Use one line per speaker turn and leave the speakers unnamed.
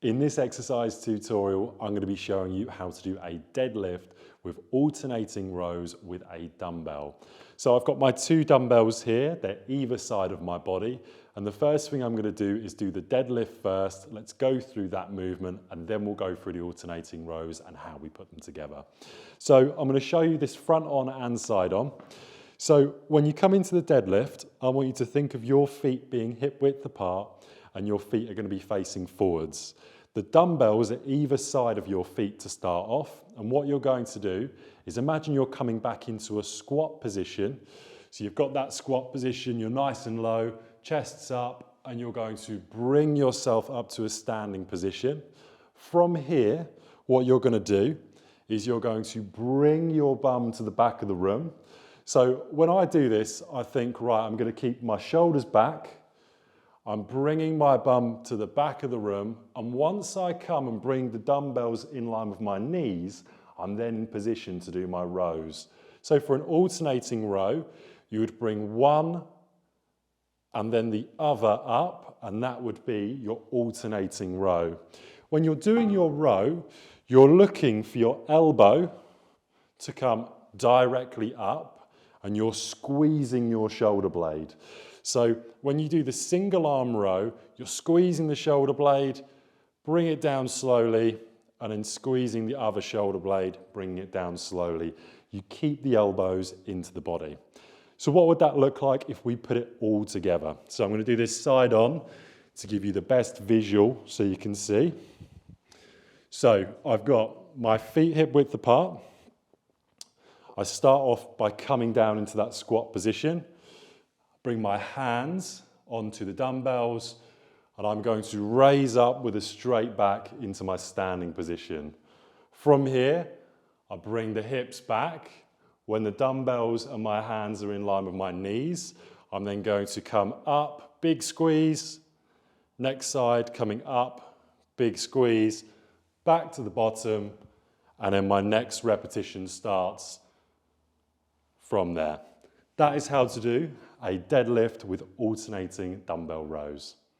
In this exercise tutorial, I'm going to be showing you how to do a deadlift with alternating rows with a dumbbell. So I've got my two dumbbells here, they're either side of my body, and the first thing I'm going to do is do the deadlift first. Let's go through that movement and then we'll go through the alternating rows and how we put them together. So I'm going to show you this front on and side on. So when you come into the deadlift, I want you to think of your feet being hip width apart and your feet are going to be facing forwards. The dumbbells are either side of your feet to start off, and what you're going to do is imagine you're coming back into a squat position. So you've got that squat position, you're nice and low, chest's up, and you're going to bring yourself up to a standing position. From here, what you're going to do is you're going to bring your bum to the back of the room. So when I do this, I think, right, I'm going to keep my shoulders back. I'm bringing my bum to the back of the room, and once I come and bring the dumbbells in line with my knees, I'm then in position to do my rows. So for an alternating row, you would bring one and then the other up, and that would be your alternating row. When you're doing your row, you're looking for your elbow to come directly up, and you're squeezing your shoulder blade. So when you do the single arm row, you're squeezing the shoulder blade, bring it down slowly, and then squeezing the other shoulder blade, bringing it down slowly. You keep the elbows into the body. So what would that look like if we put it all together? So I'm going to do this side on to give you the best visual so you can see. So I've got my feet hip width apart. I start off by coming down into that squat position. Bring my hands onto the dumbbells, and I'm going to raise up with a straight back into my standing position. From here, I bring the hips back. When the dumbbells and my hands are in line with my knees, I'm then going to come up, big squeeze, next side coming up, big squeeze, back to the bottom, and then my next repetition starts from there. That is how to do a deadlift with alternating dumbbell rows.